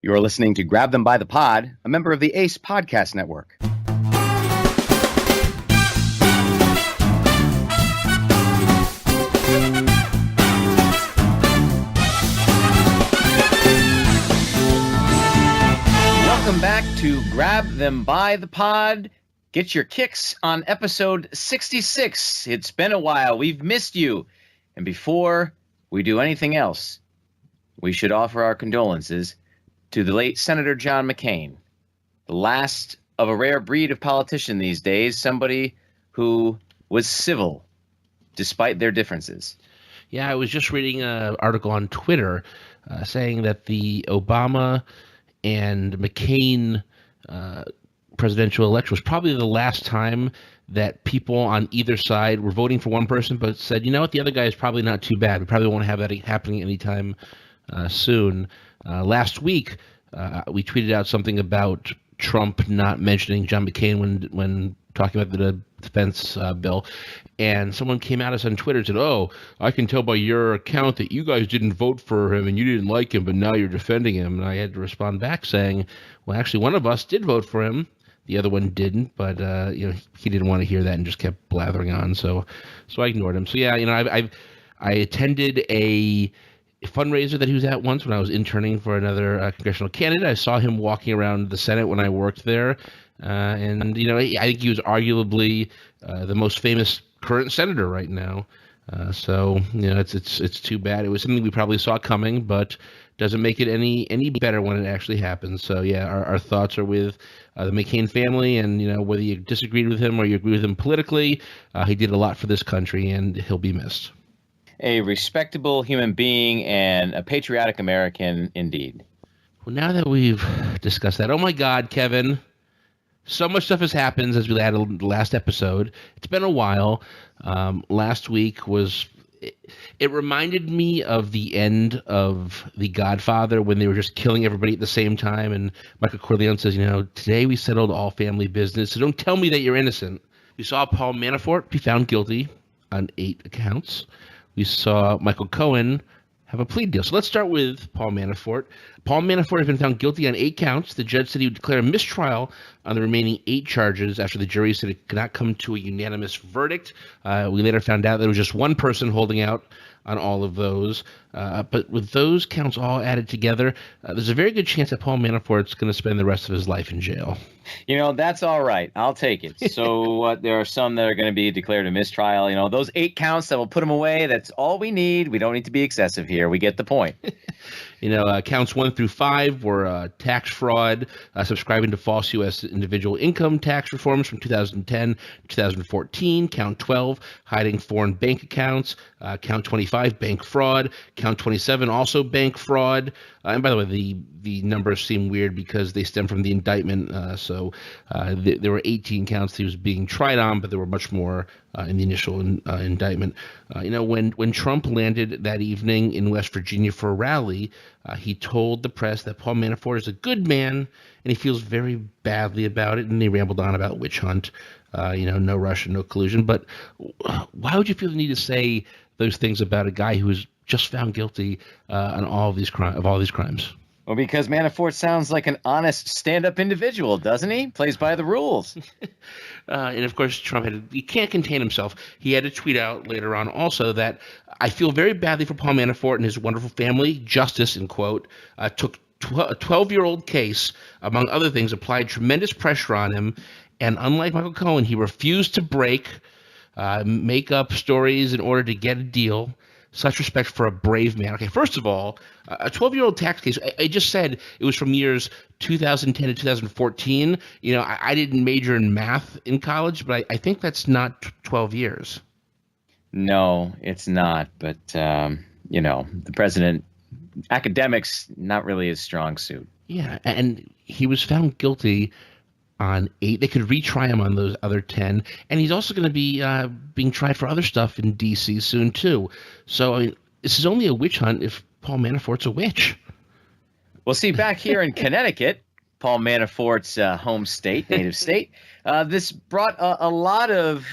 You are listening to Grab Them by the Pod, a member of the ACE Podcast Network. Welcome back to Grab Them by the Pod. Get your kicks on episode 66. It's been a while. We've missed you. And before we do anything else, we should offer our condolences to the late Senator John McCain, the last of a rare breed of politician these days, somebody who was civil despite their differences. Yeah, I was just reading an article on Twitter saying that the Obama and McCain presidential election was probably the last time that people on either side were voting for one person but said, you know what, the other guy is probably not too bad. We probably won't have that happening anytime soon. Last week, we tweeted out something about Trump not mentioning John McCain when talking about the defense bill, and someone came at us on Twitter and said, oh, I can tell by your account that you guys didn't vote for him and you didn't like him, but now you're defending him. And I had to respond back saying, well, actually, one of us did vote for him. The other one didn't, but he didn't want to hear that and just kept blathering on. So I ignored him. So yeah, I attended a fundraiser that he was at once when I was interning for another congressional candidate. I saw him walking around the Senate when I worked there, and I think he was arguably the most famous current senator right now. So it's too bad. It was something we probably saw coming, but doesn't make it any better when it actually happens. So yeah, our thoughts are with the McCain family, and whether you disagreed with him or you agree with him politically, he did a lot for this country, and he'll be missed. A respectable human being and a patriotic American indeed. Well, now that we've discussed that, oh my God, Kevin, so much stuff has happened since we had the last episode. It's been a while. Last week it reminded me of the end of The Godfather when they were just killing everybody at the same time. And Michael Corleone says, today we settled all family business, so don't tell me that you're innocent. We saw Paul Manafort be found guilty on 8 accounts. We saw Michael Cohen have a plea deal. So let's start with Paul Manafort. Paul Manafort has been found guilty on 8 counts. The judge said he would declare a mistrial on the remaining 8 charges after the jury said it could not come to a unanimous verdict. We later found out that it was just one person holding out on all of those. But with those counts all added together, there's a very good chance that Paul Manafort's going to spend the rest of his life in jail. That's all right. I'll take it. So there are some that are going to be declared a mistrial. Those 8 counts that will put him away, that's all we need. We don't need to be excessive here. We get the point. Counts 1 through 5 were tax fraud, subscribing to false U.S. individual income tax reforms from 2010 to 2014. Count 12, hiding foreign bank accounts. Count 25, bank fraud. Count 27, also bank fraud. And by the way, the numbers seem weird because they stem from the indictment. There were 18 counts he was being tried on, but there were much more in the initial indictment. When Trump landed that evening in West Virginia for a rally, he told the press that Paul Manafort is a good man, and he feels very badly about it. And he rambled on about witch hunt, no Russia, no collusion. But why would you feel the need to say those things about a guy who was just found guilty on all of these crimes? Well, because Manafort sounds like an honest stand-up individual, doesn't he? Plays by the rules. And, of course, he can't contain himself. He had to tweet out later on also that I feel very badly for Paul Manafort and his wonderful family. Justice, in quote, took a 12-year-old case, among other things, applied tremendous pressure on him. And unlike Michael Cohen, he refused to make up stories in order to get a deal. Such respect for a brave man. Okay, first of all, a 12-year-old tax case, I just said it was from years 2010 to 2014. I didn't major in math in college, but I think that's not 12 years. No, it's not. But, the president, academics, not really his strong suit. Yeah, and he was found guilty on 8. They could retry him on those other 10. And he's also going to be being tried for other stuff in D.C. soon, too. So, this is only a witch hunt if Paul Manafort's a witch. Well, see, back here in Connecticut, Paul Manafort's home state, native state, this brought a lot of,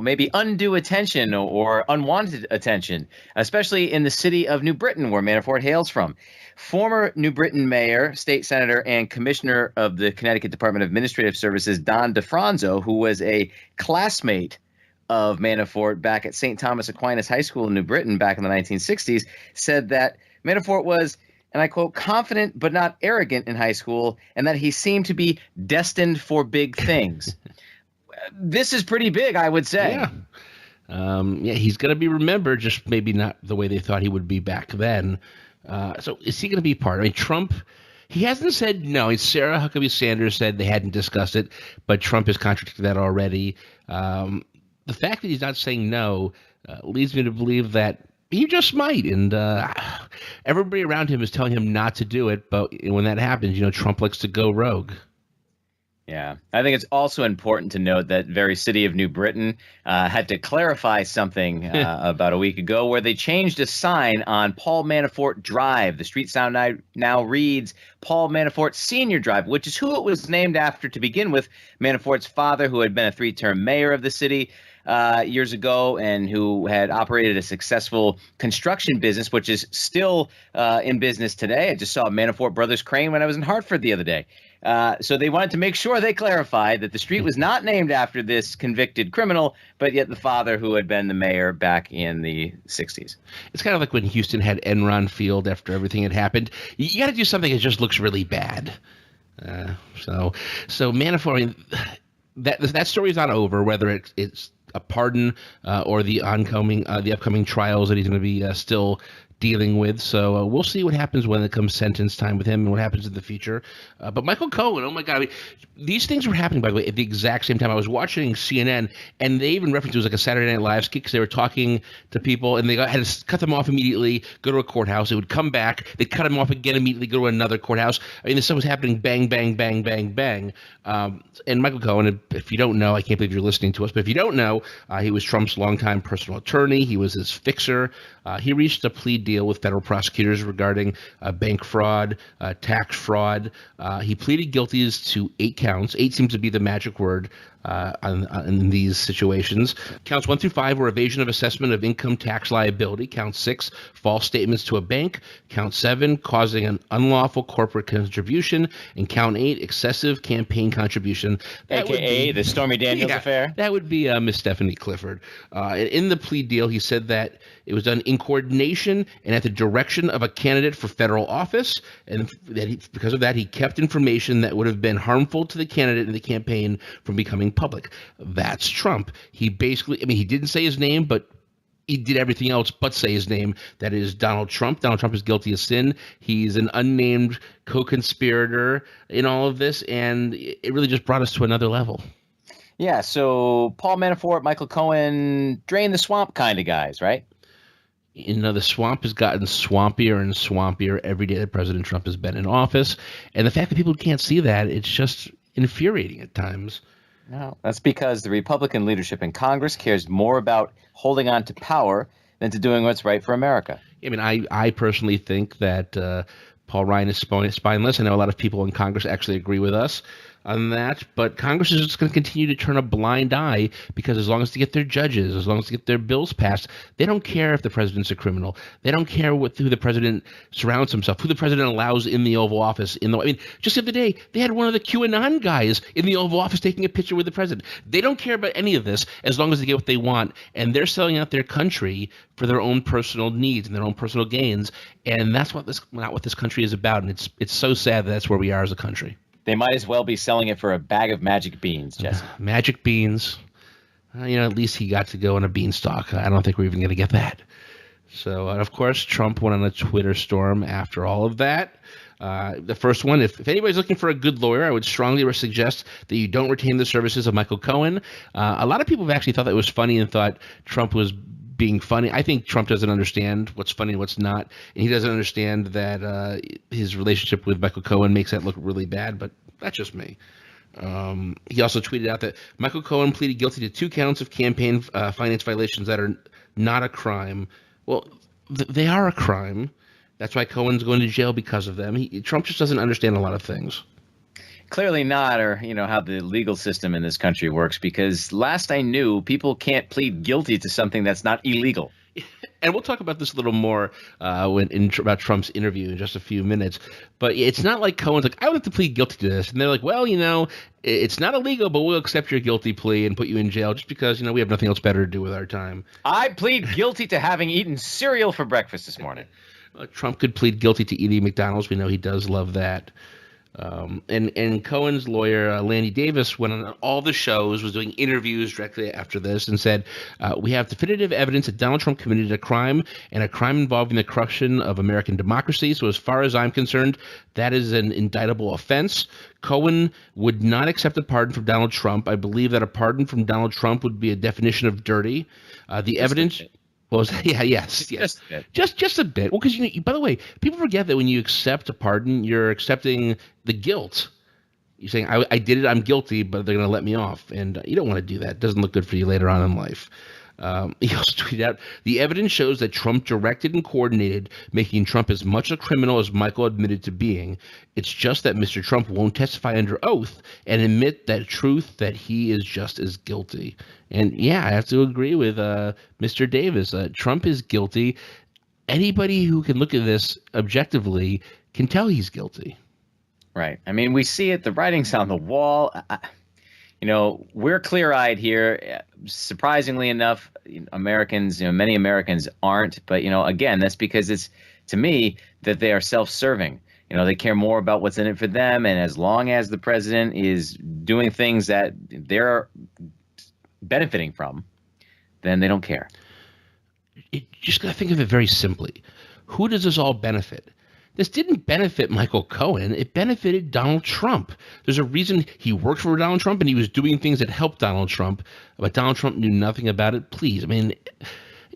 maybe undue attention or unwanted attention, especially in the city of New Britain, where Manafort hails from. Former New Britain mayor, state senator, and commissioner of the Connecticut Department of Administrative Services, Don DeFranzo, who was a classmate of Manafort back at St. Thomas Aquinas High School in New Britain back in the 1960s, said that Manafort was, and I quote, confident but not arrogant in high school, and that he seemed to be destined for big things. This is pretty big, I would say. Yeah. He's going to be remembered, just maybe not the way they thought he would be back then. So is he going to be part? I mean, Trump, he hasn't said no. Sarah Huckabee Sanders said they hadn't discussed it, but Trump has contradicted that already. The fact that he's not saying no leads me to believe that he just might. And everybody around him is telling him not to do it. But when that happens, Trump likes to go rogue. Yeah, I think it's also important to note that very city of New Britain had to clarify something about a week ago, where they changed a sign on Paul Manafort Drive. The street sign now reads Paul Manafort Senior Drive, which is who it was named after to begin with. Manafort's father, who had been a 3-term mayor of the city years ago and who had operated a successful construction business, which is still in business today. I just saw Manafort Brothers Crane when I was in Hartford the other day. So they wanted to make sure they clarified that the street was not named after this convicted criminal, but yet the father who had been the mayor back in the 60s. It's kind of like when Houston had Enron Field after everything had happened. You got to do something that just looks really bad. So Manafort, I mean, that story's not over, whether it's a pardon or the upcoming trials that he's going to be still dealing with. So we'll see what happens when it comes sentence time with him and what happens in the future. But Michael Cohen, oh my God, I mean, these things were happening, by the way, at the exact same time. I was watching CNN, and they even referenced it was like a Saturday Night Live skit because they were talking to people, and they had to cut them off immediately, go to a courthouse. It would come back. They'd cut him off again immediately, go to another courthouse. I mean, this stuff was happening bang, bang, bang, bang, bang. And Michael Cohen, if you don't know, I can't believe you're listening to us, but if you don't know, he was Trump's longtime personal attorney. He was his fixer. He reached a plea deal with federal prosecutors regarding bank fraud, tax fraud. He pleaded guilty to 8 counts. 8 seems to be the magic word in these situations. Counts 1 through 5 were evasion of assessment of income tax liability. Count 6, false statements to a bank. Count 7, causing an unlawful corporate contribution. And count 8, excessive campaign contribution. AKA the Stormy Daniels affair. That would be Miss Stephanie Clifford. In the plea deal, he said that it was done in coordination and at the direction of a candidate for federal office, and that because of that, he kept information that would have been harmful to the candidate in the campaign from becoming public. That's Trump. He basically, I mean, he didn't say his name, but he did everything else but say his name. That is Donald Trump. Donald Trump is guilty of sin. He's an unnamed co-conspirator in all of this, and it really just brought us to another level. Yeah, so Paul Manafort, Michael Cohen, drain the swamp kind of guys, right? The swamp has gotten swampier and swampier every day that President Trump has been in office. And the fact that people can't see that, it's just infuriating at times. No, that's because the Republican leadership in Congress cares more about holding on to power than to doing what's right for America. I mean, I personally think that Paul Ryan is spineless. I know a lot of people in Congress actually agree with us on that, but Congress is just going to continue to turn a blind eye because as long as they get their judges, as long as they get their bills passed, they don't care if the president's a criminal. They don't care who the president surrounds himself, who the president allows in the Oval Office. I mean, just the other day, they had one of the QAnon guys in the Oval Office taking a picture with the president. They don't care about any of this as long as they get what they want, and they're selling out their country for their own personal needs and their own personal gains, and that's not what this country is about, and it's so sad that that's where we are as a country. They might as well be selling it for a bag of magic beans, Jesse. Magic beans. At least he got to go on a beanstalk. I don't think we're even going to get that. So, of course, Trump went on a Twitter storm after all of that. The first one, if anybody's looking for a good lawyer, I would strongly suggest that you don't retain the services of Michael Cohen. A lot of people have actually thought that was funny and thought Trump was being funny. I think Trump doesn't understand what's funny and what's not, and he doesn't understand that his relationship with Michael Cohen makes that look really bad, but that's just me. He also tweeted out that Michael Cohen pleaded guilty to 2 counts of campaign finance violations that are not a crime. Well, they are a crime. That's why Cohen's going to jail because of them. Trump just doesn't understand a lot of things. Clearly not, or how the legal system in this country works, because last I knew, people can't plead guilty to something that's not illegal. And we'll talk about this a little more about Trump's interview in just a few minutes. But it's not like Cohen's like, I would have to plead guilty to this. And they're like, well, it's not illegal, but we'll accept your guilty plea and put you in jail just because, we have nothing else better to do with our time. I plead guilty to having eaten cereal for breakfast this morning. Trump could plead guilty to eating McDonald's. We know he does love that. And Cohen's lawyer, Lanny Davis, went on all the shows, was doing interviews directly after this, and said, we have definitive evidence that Donald Trump committed a crime, and a crime involving the corruption of American democracy. So as far as I'm concerned, that is an indictable offense. Cohen would not accept a pardon from Donald Trump. I believe that a pardon from Donald Trump would be a definition of dirty. The evidence... Well, yeah, yes. Just a bit. Well, because by the way, people forget that when you accept a pardon, you're accepting the guilt. You're saying, I did it, I'm guilty, but they're going to let me off. And you don't want to do that. It doesn't look good for you later on in life. He also tweeted out, the evidence shows that Trump directed and coordinated, making Trump as much a criminal as Michael admitted to being. It's just that Mr. Trump won't testify under oath and admit that truth that he is just as guilty. And yeah, I have to agree with Mr. Davis. Trump is guilty. Anybody who can look at this objectively can tell he's guilty. Right. I mean, we see it. The writing's on the wall. We're clear-eyed here. Surprisingly enough, Americans, many Americans aren't. But, again, that's because it's, to me, that they are self-serving. They care more about what's in it for them. And as long as the president is doing things that they're benefiting from, then they don't care. You just got to think of it very simply. Who does this all benefit? This didn't benefit Michael Cohen. It benefited Donald Trump. There's a reason he worked for Donald Trump and he was doing things that helped Donald Trump, but Donald Trump knew nothing about it. Please, I mean,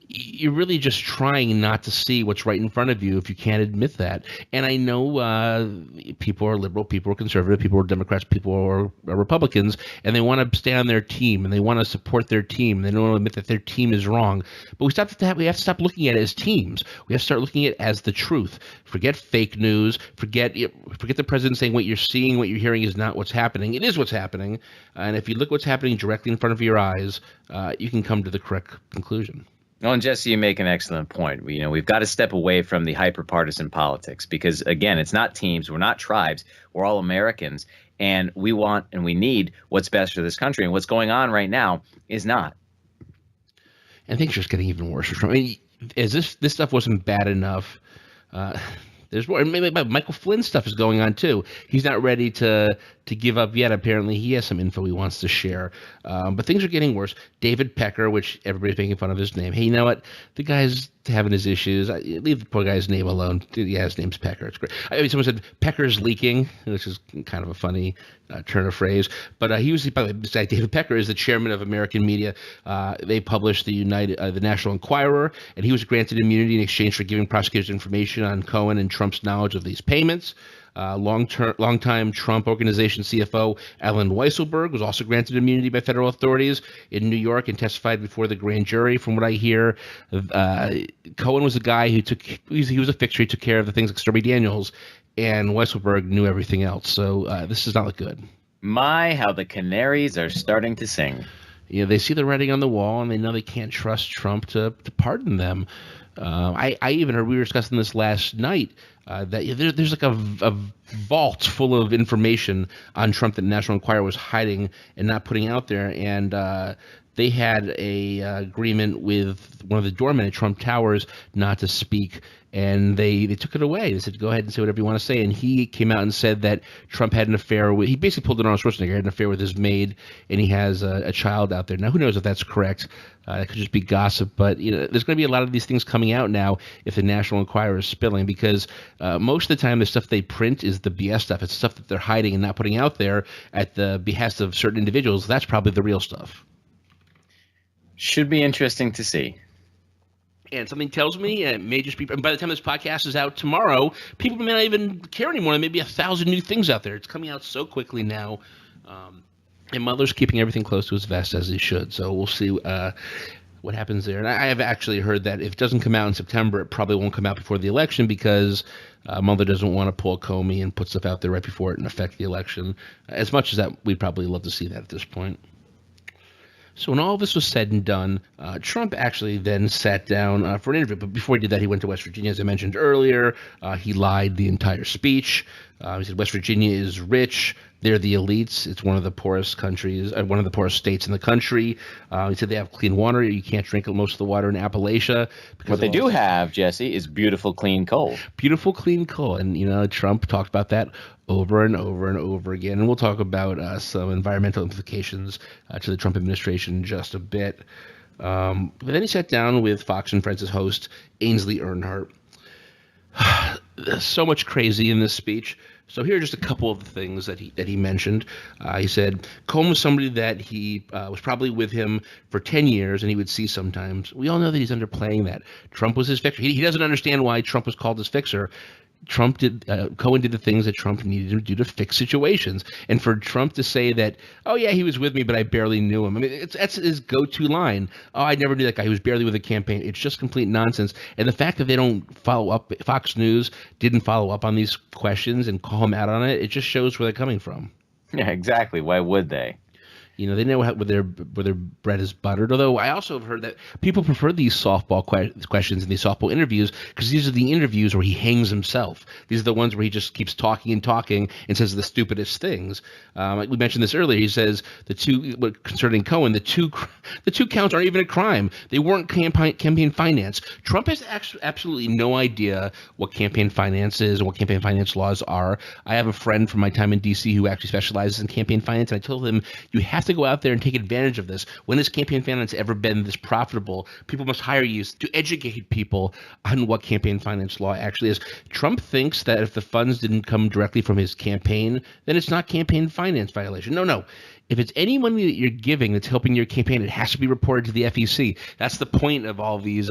you're really just trying not to see what's right in front of you if you can't admit that. And I know people are liberal, people are conservative, people are Democrats, people are Republicans, and they want to stay on their team and they want to support their team. They don't want to admit that their team is wrong. But we have to stop looking at it as teams. We have to start looking at it as the truth. Forget fake news. Forget the president saying what you're seeing, what you're hearing is not what's happening. It is what's happening. And if you look what's happening directly in front of your eyes, you can come to the correct conclusion. Well, and Jesse, you make an excellent point. We've got to step away from the hyper-partisan politics because, again, it's not teams. We're not tribes. We're all Americans. And we want and we need what's best for this country. And what's going on right now is not. And things are just getting even worse. I mean, as this stuff wasn't bad enough, there's more. Maybe Michael Flynn stuff is going on too. He's not ready to give up yet. Apparently, he has some info he wants to share. But things are getting worse. David Pecker, which everybody's making fun of his name. Hey, you know what? The guy's having his issues. Leave the poor guy's name alone. Yeah, his name's Pecker. It's great. I mean, someone said Pecker's leaking, which is kind of a funny turn of phrase. But he was, by the way, David Pecker is the chairman of American Media. They published the National Enquirer, and he was granted immunity in exchange for giving prosecutors information on Cohen and Trump's knowledge of these payments. Longtime Trump Organization CFO Alan Weisselberg was also granted immunity by federal authorities in New York and testified before the grand jury. From what I hear, Cohen was a guy who he was a fixture. He took care of the things like Stormy Daniels, and Weisselberg knew everything else. So this does not look good. My, how the canaries are starting to sing. They see the writing on the wall, and they know they can't trust Trump to pardon them. I even heard, we were discussing this last night, that there's like a vault full of information on Trump that the National Enquirer was hiding and not putting out there. And they had a agreement with one of the doormen at Trump Towers not to speak, and they took it away. They said, go ahead and say whatever you want to say. And he came out and said that Trump had an affair with, he basically pulled it on Schwarzenegger, had an affair with his maid, and he has a child out there. Now, who knows if that's correct? It could just be gossip, but there's going to be a lot of these things coming out now if the National Enquirer is spilling, because most of the time the stuff they print is the BS stuff. It's stuff that they're hiding and not putting out there at the behest of certain individuals. That's probably the real stuff. Should be interesting to see. And something tells me it may just be, and by the time this podcast is out tomorrow, people may not even care anymore. There may be 1,000 new things out there. It's coming out so quickly now. And Mueller's keeping everything close to his vest, as he should. So we'll see what happens there. And I have actually heard that if it doesn't come out in September, it probably won't come out before the election, because Mueller doesn't want to pull Comey and put stuff out there right before it and affect the election. As much as that, we'd probably love to see that at this point. So when all this was said and done, Trump actually then sat down for an interview. But before he did that, he went to West Virginia, as I mentioned earlier. He lied the entire speech. He said West Virginia is rich. They're the elites. It's one of the poorest countries, one of the poorest states in the country. He said they have clean water. You can't drink most of the water in Appalachia. What they do have, Jesse, is beautiful, clean coal. Beautiful, clean coal. And, Trump talked about that over and over and over again. And we'll talk about some environmental implications to the Trump administration in just a bit. But then he sat down with Fox and Friends' host, Ainsley Earnhardt. So much crazy in this speech. So here are just a couple of the things that he mentioned. He said Cohen was somebody that he was probably with him for 10 years and he would see sometimes. We all know that he's underplaying that. Trump was his fixer. He doesn't understand why Trump was called his fixer. Cohen did the things that Trump needed to do to fix situations. And for Trump to say that, oh, yeah, he was with me, but I barely knew him. I mean, that's his go-to line. Oh, I never knew that guy. He was barely with the campaign. It's just complete nonsense. And the fact that they don't follow up, Fox News didn't follow up on these questions and call him out on it, it just shows where they're coming from. Yeah, exactly. Why would they? They know where their bread is buttered. Although I also have heard that people prefer these softball questions and these softball interviews because these are the interviews where he hangs himself. These are the ones where he just keeps talking and says the stupidest things. Like we mentioned this earlier. He says concerning Cohen, the two counts aren't even a crime. They weren't campaign finance. Trump has absolutely no idea what campaign finance is and what campaign finance laws are. I have a friend from my time in D.C. who actually specializes in campaign finance, and I told him you have to go out there and take advantage of this. When has campaign finance ever been this profitable? People must hire you to educate people on what campaign finance law actually is. Trump thinks that if the funds didn't come directly from his campaign, then it's not campaign finance violation. No. If it's any money that you're giving that's helping your campaign, it has to be reported to the FEC. That's the point of all these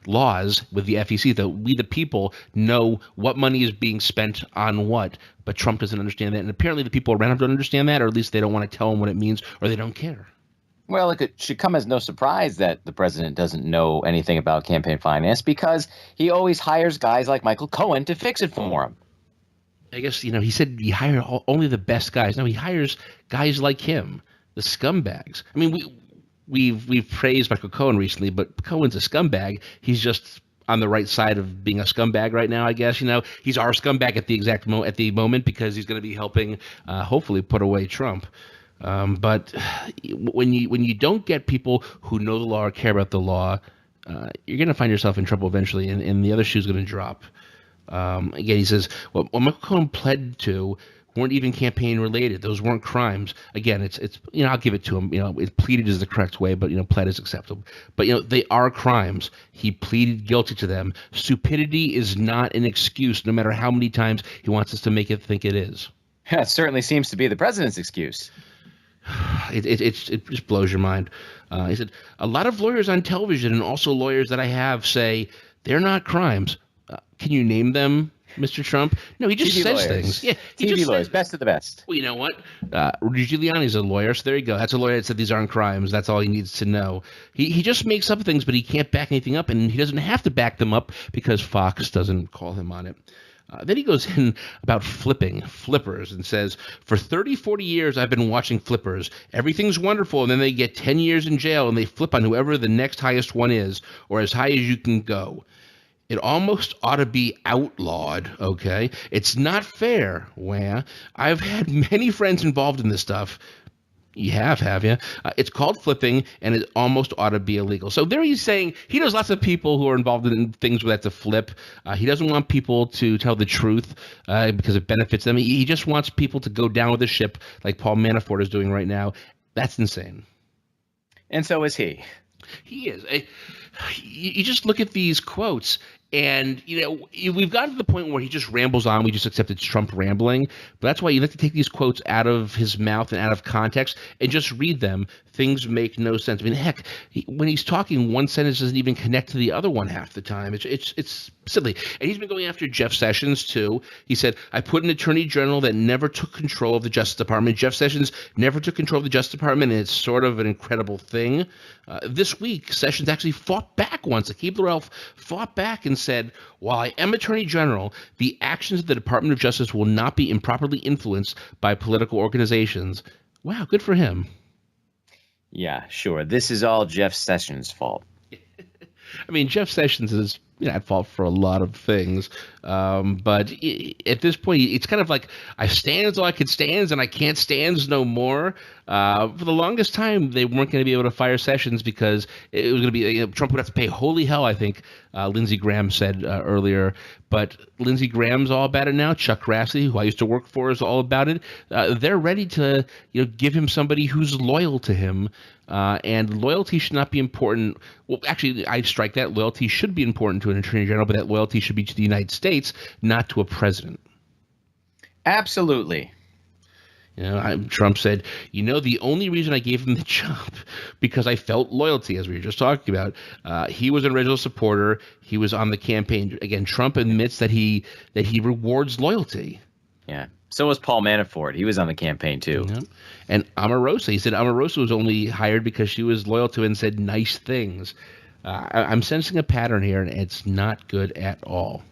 laws with the FEC, that we, the people, know what money is being spent on what. But Trump doesn't understand that. And apparently the people around him don't understand that, or at least they don't want to tell him what it means, or they don't care. Well, it should come as no surprise that the president doesn't know anything about campaign finance because he always hires guys like Michael Cohen to fix it for him. I guess, he said he hired only the best guys. No, he hires guys like him, the scumbags. I mean, we've praised Michael Cohen recently, but Cohen's a scumbag. He's just on the right side of being a scumbag right now, I guess. He's our scumbag at the moment because he's going to be helping, hopefully, put away Trump. But when you don't get people who know the law or care about the law, you're going to find yourself in trouble eventually, and the other shoe's going to drop. Again, he says, what Michael Cohen pled to weren't even campaign related. Those weren't crimes. Again, it's I'll give it to him. Pleaded is the correct way, but pled is acceptable. But they are crimes. He pleaded guilty to them. Stupidity is not an excuse, no matter how many times he wants us to make it think it is. Yeah, it certainly seems to be the president's excuse. It just blows your mind. He said, a lot of lawyers on television and also lawyers that I have say they're not crimes. Can you name them, Mr. Trump? No, he just TV says lawyers. Things. Yeah, TV lawyers, best of the best. Well, you know what? Rudy Giuliani's a lawyer, so there you go. That's a lawyer that said these aren't crimes. That's all he needs to know. He just makes up things, but he can't back anything up, and he doesn't have to back them up because Fox doesn't call him on it. Then he goes in about flippers, and says, for 30, 40 years, I've been watching flippers. Everything's wonderful, and then they get 10 years in jail, and they flip on whoever the next highest one is, or as high as you can go. It almost ought to be outlawed, okay? It's not fair, Wah. I've had many friends involved in this stuff. You have you? It's called flipping, and it almost ought to be illegal. So there he's saying he knows lots of people who are involved in things where that's a flip. He doesn't want people to tell the truth because it benefits them. He just wants people to go down with the ship like Paul Manafort is doing right now. That's insane. And so is he. He is. You just look at these quotes, and we've gotten to the point where he just rambles on. We just accept it's Trump rambling, but that's why you have to take these quotes out of his mouth and out of context and just read them. Things make no sense. I mean, heck, when he's talking, one sentence doesn't even connect to the other one half the time. It's silly. And he's been going after Jeff Sessions too. He said, I put an attorney general that never took control of the Justice Department. Jeff Sessions never took control of the Justice Department, and it's sort of an incredible thing. This week, Sessions actually fought back once. Akeem Larrell fought back and said, while I am attorney general, the actions of the Department of Justice will not be improperly influenced by political organizations. Wow, good for him. Yeah, sure. This is all Jeff Sessions' fault. I mean, Jeff Sessions is at fault for a lot of things, but at this point, it's kind of like I stands all I could stands, and I can't stands no more. For the longest time, they weren't going to be able to fire Sessions because it was going to be Trump would have to pay holy hell. I think Lindsey Graham said earlier, but Lindsey Graham's all about it now. Chuck Grassley, who I used to work for, is all about it. They're ready to give him somebody who's loyal to him. And loyalty should not be important. Well, actually, I strike that. Loyalty should be important to an attorney general, but that loyalty should be to the United States, not to a president. Absolutely. Trump said, the only reason I gave him the job because I felt loyalty, as we were just talking about. He was an original supporter. He was on the campaign. Again, Trump admits that he rewards loyalty. Yeah. So was Paul Manafort. He was on the campaign, too. Yeah. And Omarosa, he said Omarosa was only hired because she was loyal to and said nice things. I'm sensing a pattern here, and it's not good at all.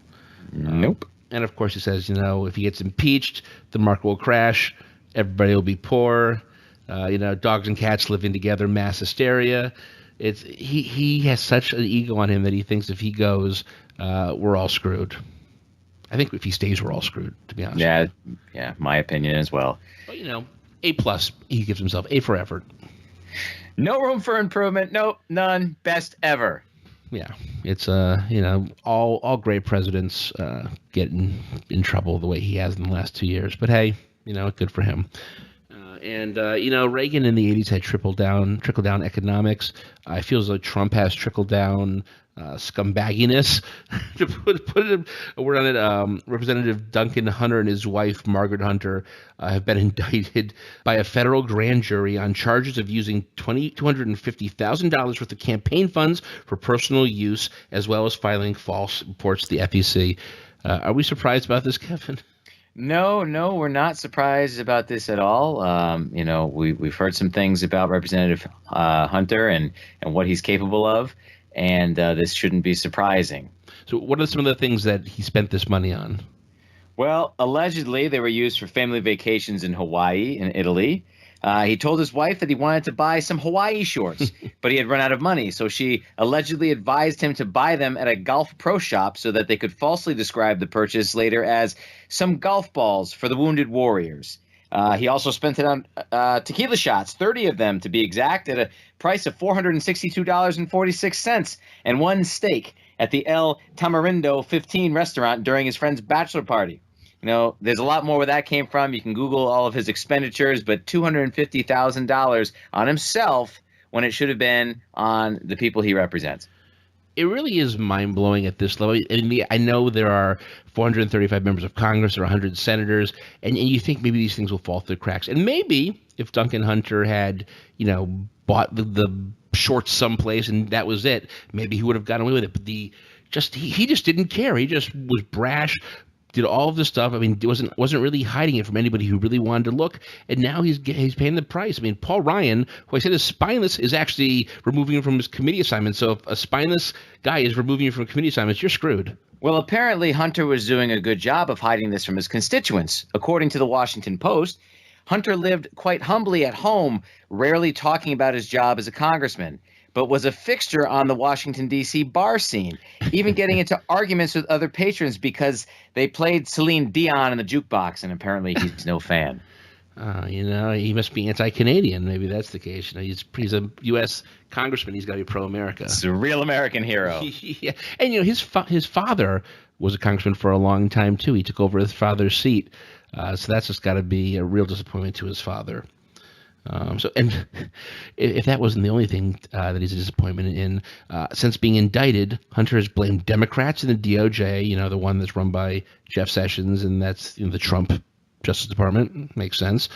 Nope. And, of course, he says, if he gets impeached, the market will crash. Everybody will be poor. Dogs and cats living together, mass hysteria. He has such an ego on him that he thinks if he goes, we're all screwed. I think if he stays, we're all screwed, to be honest. Yeah, my opinion as well. But, A+, he gives himself A for effort. No room for improvement. Nope, none. Best ever. Yeah, it's all great presidents get in trouble the way he has in the last 2 years. But hey, good for him. Reagan in the 80s had trickle down economics. I feel as though Trump has trickle down scumbagginess. To put a word on it, Representative Duncan Hunter and his wife, Margaret Hunter, have been indicted by a federal grand jury on charges of using $250,000 worth of campaign funds for personal use, as well as filing false reports to the FEC. Are we surprised about this, Kevin? No, we're not surprised about this at all. We've heard some things about Representative Hunter and what he's capable of, and this shouldn't be surprising. So what are some of the things that he spent this money on? Well, allegedly, they were used for family vacations in Hawaii and Italy. He told his wife that he wanted to buy some Hawaii shorts, but he had run out of money. So she allegedly advised him to buy them at a golf pro shop so that they could falsely describe the purchase later as some golf balls for the wounded warriors. He also spent it on tequila shots, 30 of them to be exact, at a price of $462.46, and one steak at the El Tamarindo 15 restaurant during his friend's bachelor party. There's a lot more where that came from. You can Google all of his expenditures, but $250,000 on himself when it should have been on the people he represents. It really is mind-blowing at this level. I know there are 435 members of Congress, there are 100 senators, and you think maybe these things will fall through the cracks. And maybe if Duncan Hunter had, bought the shorts someplace and that was it, maybe he would have gotten away with it. But he just didn't care. He just was brash, did all of this stuff. I mean, wasn't really hiding it from anybody who really wanted to look. And now he's paying the price. I mean, Paul Ryan, who I said is spineless, is actually removing him from his committee assignments. So if a spineless guy is removing you from committee assignments, you're screwed. Well, apparently Hunter was doing a good job of hiding this from his constituents. According to the Washington Post, Hunter lived quite humbly at home, rarely talking about his job as a congressman, but was a fixture on the Washington, D.C. bar scene, even getting into arguments with other patrons because they played Celine Dion in the jukebox, and apparently he's no fan. He must be anti-Canadian. Maybe that's the case. He's a U.S. congressman. He's got to be pro-America. It's a real American hero. Yeah. And, his father was a congressman for a long time, too. He took over his father's seat. So that's just got to be a real disappointment to his father. And if that wasn't the only thing that he's a disappointment in, since being indicted, Hunter has blamed Democrats in the DOJ, the one that's run by Jeff Sessions, and that's the Trump Justice Department. Makes sense.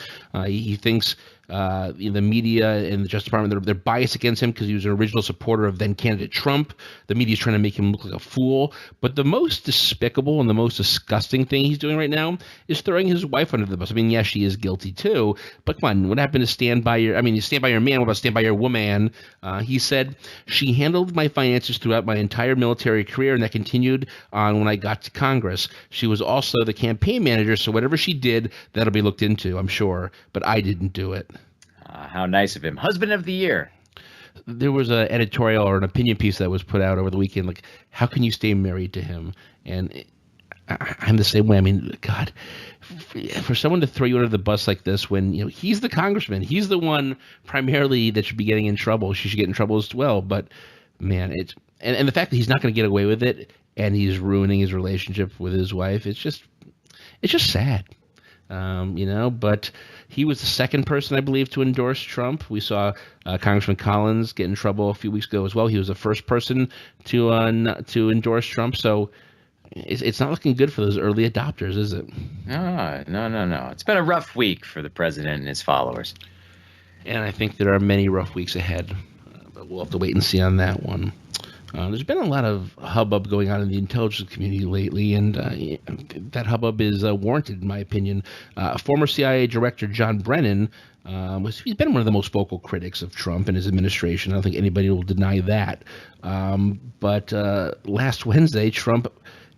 He thinks the media and the Justice Department, they're biased against him because he was an original supporter of then candidate Trump. The media is trying to make him look like a fool. But the most despicable and the most disgusting thing he's doing right now is throwing his wife under the bus. I mean, yes, she is guilty too. But come on, what happened to stand by your – you stand by your man. What about stand by your woman? He said, she handled my finances throughout my entire military career, and that continued on when I got to Congress. She was also the campaign manager, so whatever she did, that'll be looked into, I'm sure. But I didn't do it. How nice of him. Husband of the year. There was an editorial or an opinion piece that was put out over the weekend, like, how can you stay married to him? And I'm the same way. I mean, God, for someone to throw you under the bus like this when, he's the congressman, he's the one primarily that should be getting in trouble. She should get in trouble as well. But, man, and the fact that he's not going to get away with it and he's ruining his relationship with his wife, it's just sad. But he was the second person, I believe, to endorse Trump. We saw Congressman Collins get in trouble a few weeks ago as well. He was the first person to endorse Trump. So it's not looking good for those early adopters, is it? No. It's been a rough week for the president and his followers. And I think there are many rough weeks ahead. But we'll have to wait and see on that one. There's been a lot of hubbub going on in the intelligence community lately, and that hubbub is warranted, in my opinion. Former CIA Director John Brennan, he's been one of the most vocal critics of Trump and his administration. I don't think anybody will deny that. But last Wednesday, Trump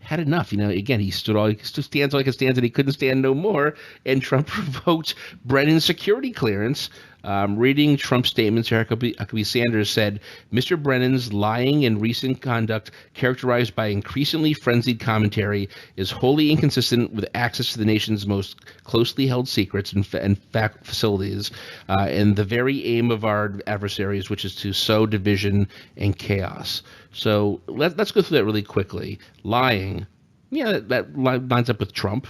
had enough. Again, he stands all he can stand, and he couldn't stand no more. And Trump revoked Brennan's security clearance. Reading Trump's statements, Huckabee Sanders said, Mr. Brennan's lying and recent conduct, characterized by increasingly frenzied commentary, is wholly inconsistent with access to the nation's most closely held secrets and fact facilities, and the very aim of our adversaries, which is to sow division and chaos. So let's go through that really quickly. Lying, that lines up with Trump.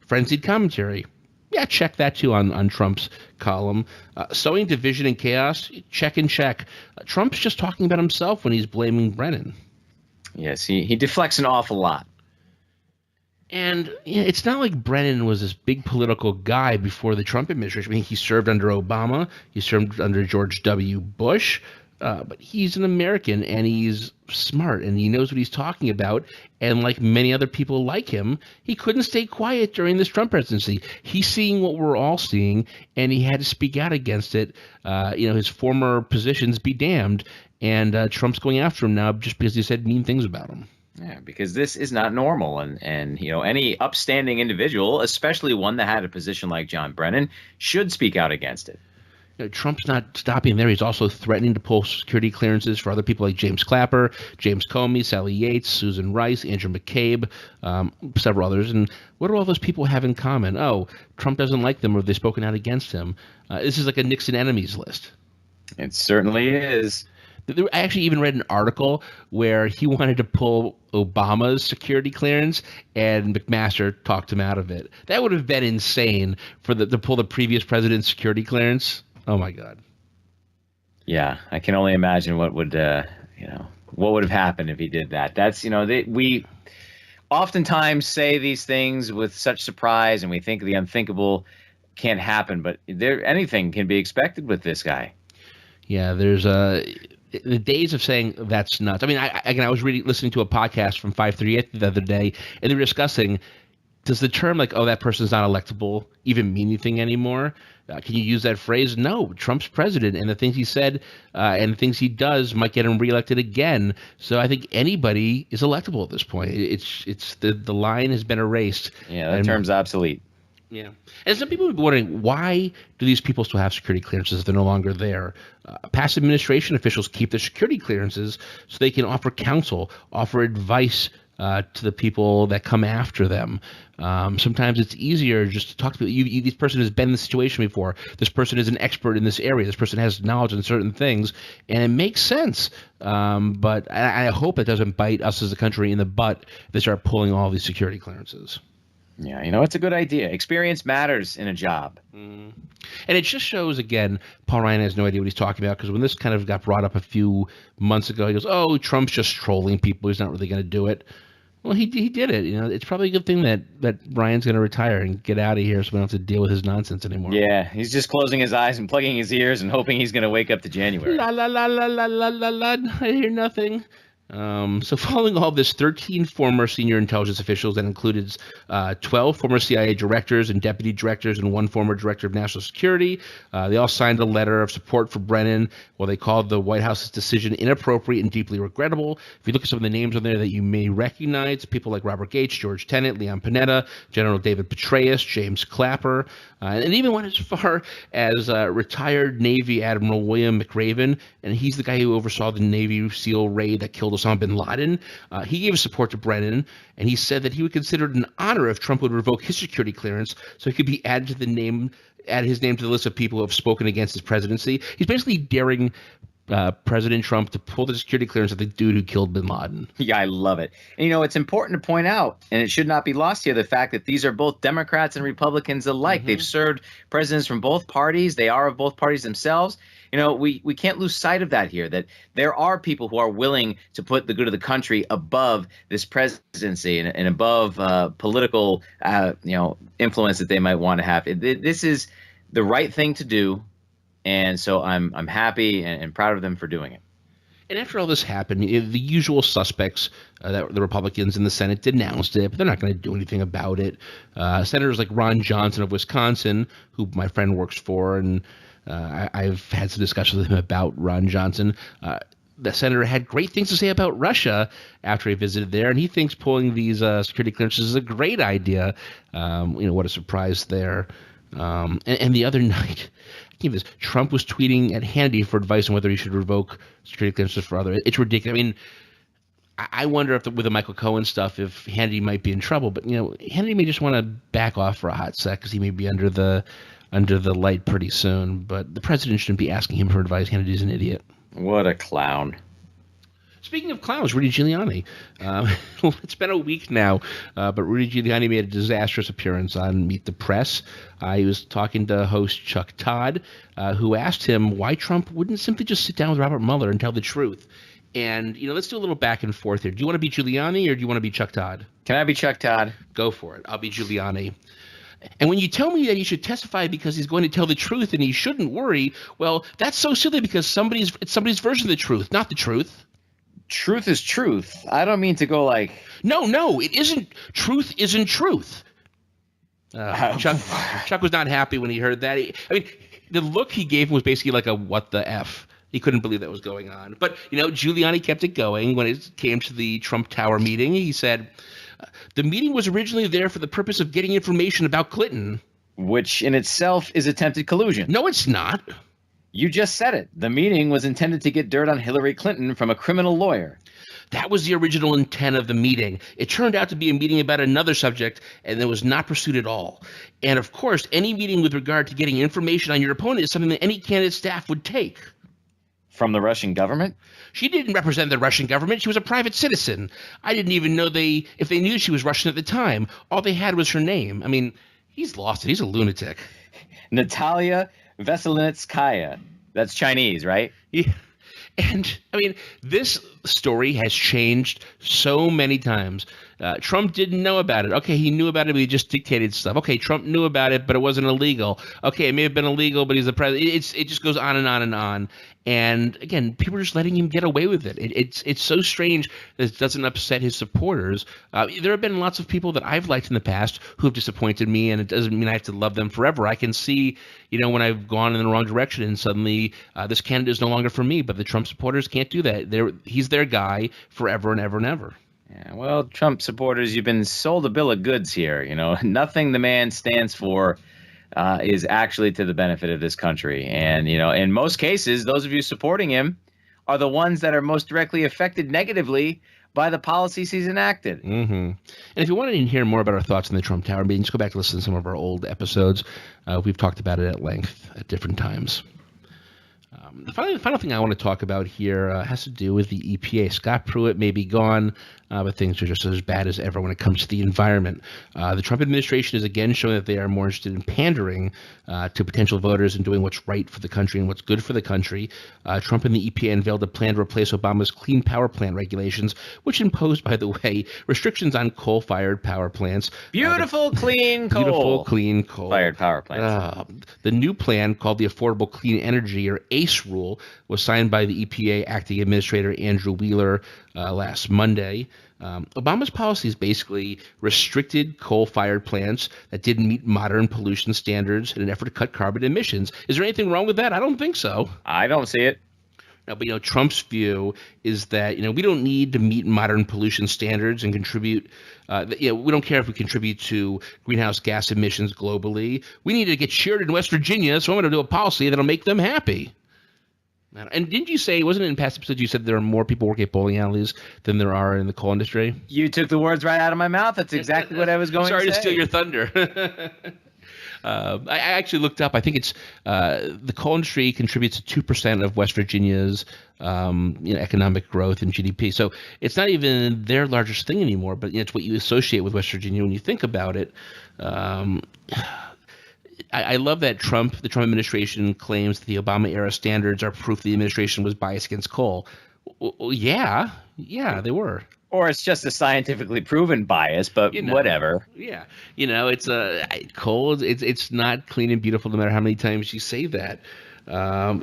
Frenzied commentary. Yeah, check that too on Trump's column. Sowing division and chaos, check and check. Trump's just talking about himself when he's blaming Brennan. Yes, he deflects an awful lot. And it's not like Brennan was this big political guy before the Trump administration. I mean, he served under Obama. He served under George W. Bush. But he's an American, and he's smart, and he knows what he's talking about. And like many other people like him, he couldn't stay quiet during this Trump presidency. He's seeing what we're all seeing, and he had to speak out against it. His former positions be damned, and Trump's going after him now just because he said mean things about him. Yeah, because this is not normal, and any upstanding individual, especially one that had a position like John Brennan, should speak out against it. Trump's not stopping there. He's also threatening to pull security clearances for other people like James Clapper, James Comey, Sally Yates, Susan Rice, Andrew McCabe, several others. And what do all those people have in common? Oh, Trump doesn't like them, or they've spoken out against him. This is like a Nixon enemies list. It certainly is. I actually even read an article where he wanted to pull Obama's security clearance, and McMaster talked him out of it. That would have been insane to pull the previous president's security clearance. Oh my God. Yeah, I can only imagine what would have happened if he did that. That's we oftentimes say these things with such surprise, and we think the unthinkable can't happen, but anything can be expected with this guy. Yeah, there's the days of saying that's nuts. I mean, I was listening to a podcast from 538 the other day, and they were discussing, does the term like, oh, that person's not electable even mean anything anymore? Can you use that phrase? No, Trump's president, and the things he said and the things he does might get him reelected again. So I think anybody is electable at this point. It's the line has been erased. Yeah, that term's obsolete. Yeah. And some people would be wondering, why do these people still have security clearances if they're no longer there? Past administration officials keep their security clearances so they can offer counsel, offer advice to the people that come after them. Sometimes it's easier just to talk to people. This person has been in this situation before. This person is an expert in this area. This person has knowledge on certain things, and it makes sense. But I hope it doesn't bite us as a country in the butt if they start pulling all these security clearances. Yeah, it's a good idea. Experience matters in a job. And it just shows, again, Paul Ryan has no idea what he's talking about, because when this kind of got brought up a few months ago, he goes, oh, Trump's just trolling people. He's not really going to do it. Well, he did it. It's probably a good thing that Ryan's going to retire and get out of here so we don't have to deal with his nonsense anymore. Yeah, he's just closing his eyes and plugging his ears and hoping he's going to wake up to January. La, la, la, la, la, la, la, la. I hear nothing. So following all this, 13 former senior intelligence officials that included 12 former CIA directors and deputy directors and one former director of national security, they all signed a letter of support for Brennan. Well, they called the White House's decision inappropriate and deeply regrettable. If you look at some of the names on there that you may recognize, people like Robert Gates, George Tenet, Leon Panetta, General David Petraeus, James Clapper, and even went as far as retired Navy Admiral William McRaven, and he's the guy who oversaw the Navy SEAL raid that killed Osama bin Laden. He gave his support to Brennan, and he said that he would consider it an honor if Trump would revoke his security clearance so he could be added to add his name to the list of people who have spoken against his presidency. He's basically daring President Trump to pull the security clearance of the dude who killed bin Laden. Yeah, I love it. And, it's important to point out, and it should not be lost here, the fact that these are both Democrats and Republicans alike. Mm-hmm. They've served presidents from both parties. They are of both parties themselves. We can't lose sight of that here, that there are people who are willing to put the good of the country above this presidency and above political, influence that they might want to have. This is the right thing to do. And so I'm happy and proud of them for doing it. And after all this happened, the usual suspects, that the Republicans in the Senate denounced it, but they're not going to do anything about it. Senators like Ron Johnson of Wisconsin, who my friend works for, and I've had some discussions with him about Ron Johnson. The senator had great things to say about Russia after he visited there, and he thinks pulling these security clearances is a great idea. What a surprise there. And the other night, Trump was tweeting at Hannity for advice on whether he should revoke security clearances for others. It's ridiculous. I mean, I wonder if with the Michael Cohen stuff, if Hannity might be in trouble. But Hannity may just want to back off for a hot sec because he may be under the light pretty soon. But the president shouldn't be asking him for advice. Hannity's an idiot. What a clown. Speaking of clowns, Rudy Giuliani. It's been a week now, but Rudy Giuliani made a disastrous appearance on Meet the Press. He was talking to host Chuck Todd, who asked him why Trump wouldn't simply just sit down with Robert Mueller and tell the truth. And, let's do a little back and forth here. Do you want to be Giuliani or do you want to be Chuck Todd? Can I be Chuck Todd? Go for it. I'll be Giuliani. And when you tell me that he should testify because he's going to tell the truth and he shouldn't worry, well, that's so silly because it's somebody's version of the truth, not the truth. Truth is truth. I don't mean to go like... No, it isn't. Truth isn't truth. Chuck was not happy when he heard that. The look he gave him was basically like a what the F. He couldn't believe that was going on. But, Giuliani kept it going. When it came to the Trump Tower meeting, he said, the meeting was originally there for the purpose of getting information about Clinton. Which in itself is attempted collusion. No, it's not. You just said it. The meeting was intended to get dirt on Hillary Clinton from a criminal lawyer. That was the original intent of the meeting. It turned out to be a meeting about another subject, and it was not pursued at all. And, of course, any meeting with regard to getting information on your opponent is something that any candidate staff would take. From the Russian government? She didn't represent the Russian government. She was a private citizen. I didn't even know if they knew she was Russian at the time. All they had was her name. I mean, he's lost it. He's a lunatic. Natalia Veselinskaya. That's Chinese, right? Yeah. And, this story has changed so many times. Trump didn't know about it. Okay, he knew about it, but he just dictated stuff. Okay, Trump knew about it, but it wasn't illegal. Okay, it may have been illegal, but he's the president. It just goes on and on and on. And, again, people are just letting him get away with it. It's so strange that it doesn't upset his supporters. There have been lots of people that I've liked in the past who have disappointed me, and it doesn't mean I have to love them forever. I can see, when I've gone in the wrong direction and suddenly this candidate is no longer for me, but the Trump supporters can't do that. He's their guy forever and ever and ever. Yeah, well, Trump supporters, you've been sold a bill of goods here. Nothing the man stands for is actually to the benefit of this country. And, in most cases, those of you supporting him are the ones that are most directly affected negatively by the policies he's enacted. Mm-hmm. And if you want to hear more about our thoughts on the Trump Tower meeting, just go back to listen to some of our old episodes. We've talked about it at length at different times. The final thing I want to talk about here has to do with the EPA. Scott Pruitt may be gone, but things are just as bad as ever when it comes to the environment. The Trump administration is again showing that they are more interested in pandering to potential voters and doing what's right for the country and what's good for the country. Trump and the EPA unveiled a plan to replace Obama's Clean Power Plant regulations, which imposed, by the way, restrictions on coal-fired power plants. Beautiful clean coal-fired power plants. The new plan, called the Affordable Clean Energy, or base rule was signed by the EPA acting administrator Andrew Wheeler last Monday. Obama's policies basically restricted coal-fired plants that didn't meet modern pollution standards in an effort to cut carbon emissions. Is there anything wrong with that? I don't think so. I don't see it. No, but Trump's view is that we don't need to meet modern pollution standards and contribute. We don't care if we contribute to greenhouse gas emissions globally. We need to get cheered in West Virginia, so I'm going to do a policy that'll make them happy. And didn't you say, wasn't it in past episodes you said there are more people working at bowling alleys than there are in the coal industry? You took the words right out of my mouth. That's exactly what I was going to say. Sorry to steal your thunder. I actually looked up. I think it's the coal industry contributes to 2% of West Virginia's economic growth and GDP. So it's not even their largest thing anymore, but it's what you associate with West Virginia when you think about it. I love that the Trump administration claims that the Obama era standards are proof the administration was biased against coal. Well, yeah, they were. Or it's just a scientifically proven bias, but whatever. Yeah, it's coal. It's not clean and beautiful, no matter how many times you say that.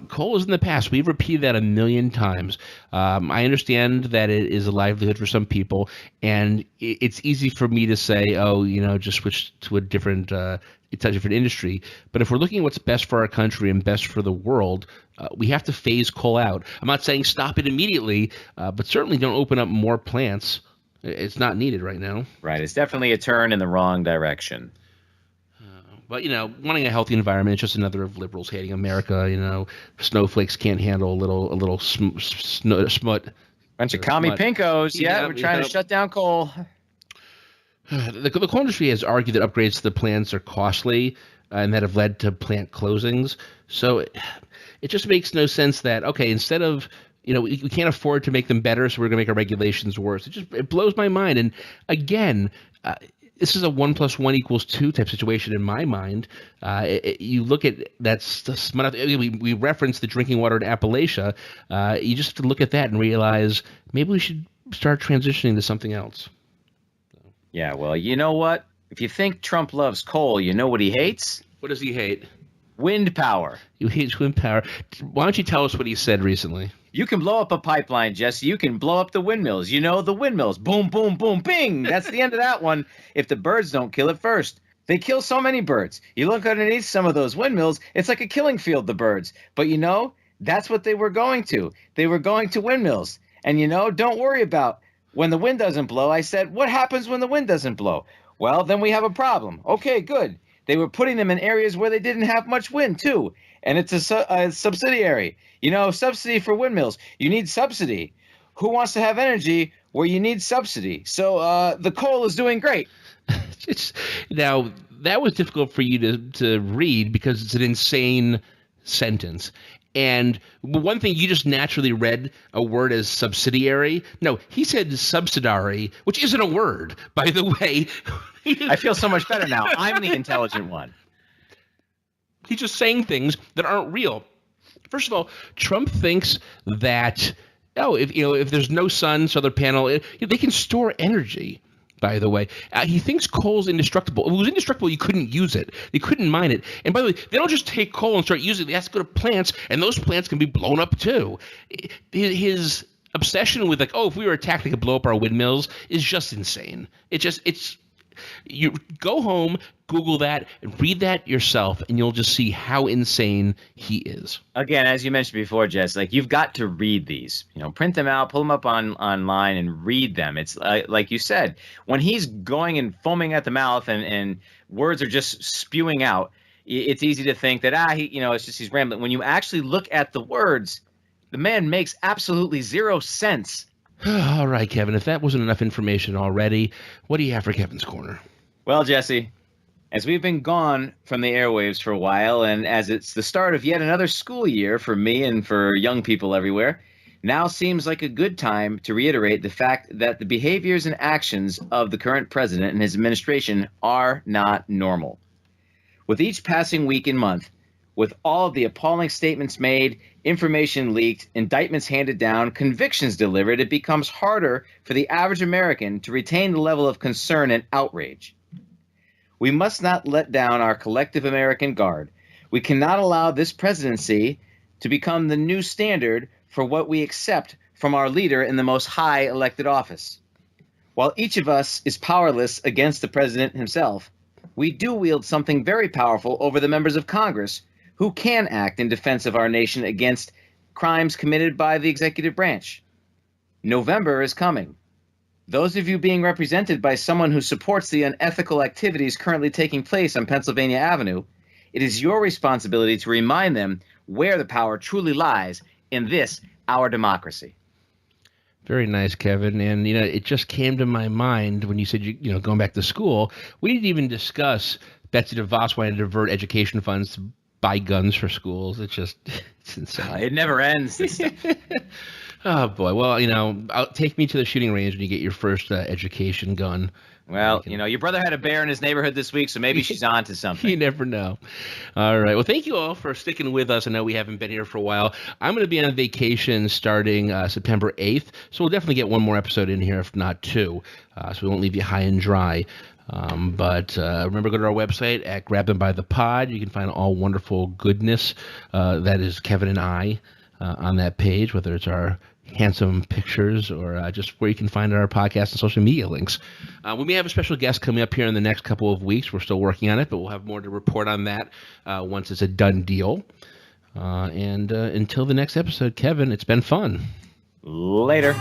Coal is in the past. We've repeated that a million times. I understand that it is a livelihood for some people, and it's easy for me to say, just switch to a different industry. But if we're looking at what's best for our country and best for the world, we have to phase coal out. I'm not saying stop it immediately, but certainly don't open up more plants. It's not needed right now. Right. It's definitely a turn in the wrong direction. But, wanting a healthy environment is just another of liberals hating America. Snowflakes can't handle a little smut. Bunch of commie pinkos. Yeah, we're trying to shut down coal. The coal industry has argued that upgrades to the plants are costly and that have led to plant closings. So it just makes no sense that, instead of, we can't afford to make them better, so we're going to make our regulations worse. It blows my mind. And again, this is a 1 + 1 = 2 type situation in my mind. You look at that. We referenced the drinking water in Appalachia. You just have to look at that and realize maybe we should start transitioning to something else. Yeah, well, you know what? If you think Trump loves coal, you know what he hates? What does he hate? Wind power. He hates wind power. Why don't you tell us what he said recently? You can blow up a pipeline, Jesse. You can blow up the windmills. The windmills. Boom, boom, boom, bing. That's the end of that one if the birds don't kill it first. They kill so many birds. You look underneath some of those windmills, it's like a killing field, the birds. But that's what they were going to. They were going to windmills. And don't worry about when the wind doesn't blow. I said, what happens when the wind doesn't blow? Well, then we have a problem. Okay, good. They were putting them in areas where they didn't have much wind, too. And it's a subsidiary. Subsidy for windmills. You need subsidy. Who wants to have energy where you need subsidy? So the coal is doing great. Now, that was difficult for you to read because it's an insane sentence. And one thing, you just naturally read a word as subsidiary. No, he said subsidiary, which isn't a word, by the way. I feel so much better now. I'm the intelligent one. He's just saying things that aren't real. First of all, Trump thinks that, if there's no sun, solar panel, they can store energy. By the way, he thinks coal's indestructible. If it was indestructible, you couldn't use it. They couldn't mine it. And by the way, they don't just take coal and start using it. They have to go to plants, and those plants can be blown up too. His obsession with if we were attacked, they could blow up our windmills is just insane. You go home, Google that, and read that yourself, and you'll just see how insane he is. Again, as you mentioned before, Jess, you've got to read these. Print them out, pull them up online, and read them. It's like you said, when he's going and foaming at the mouth and words are just spewing out, it's easy to think that it's just he's rambling. When you actually look at the words, the man makes absolutely zero sense. All right, Kevin, if that wasn't enough information already, what do you have for Kevin's Corner? Well, Jesse, as we've been gone from the airwaves for a while, and as it's the start of yet another school year for me and for young people everywhere, now seems like a good time to reiterate the fact that the behaviors and actions of the current president and his administration are not normal. With each passing week and month, with all of the appalling statements made, information leaked, indictments handed down, convictions delivered, it becomes harder for the average American to retain the level of concern and outrage. We must not let down our collective American guard. We cannot allow this presidency to become the new standard for what we accept from our leader in the most high elected office. While each of us is powerless against the president himself, we do wield something very powerful over the members of Congress who can act in defense of our nation against crimes committed by the executive branch. November is coming. Those of you being represented by someone who supports the unethical activities currently taking place on Pennsylvania Avenue, it is your responsibility to remind them where the power truly lies in this, our democracy. Very nice, Kevin. And, it just came to my mind when you said, going back to school, we didn't even discuss Betsy DeVos wanting to divert education funds to buy guns for schools. It's insane. It never ends. Oh, boy. Well, take me to the shooting range when you get your first education gun. Well, your brother had a bear in his neighborhood this week, so maybe she's on to something. You never know. All right. Well, thank you all for sticking with us. I know we haven't been here for a while. I'm going to be on vacation starting September 8th, so we'll definitely get one more episode in here, if not two, so we won't leave you high and dry. But remember, go to our website at Grab Them by the Pod. You can find all wonderful goodness that is Kevin and I on that page, whether it's our handsome pictures or just where you can find our podcast and social media links. We may have a special guest coming up here in the next couple of weeks. We're still working on it, but we'll have more to report on that once it's a done deal. And until the next episode, Kevin, it's been fun. Later.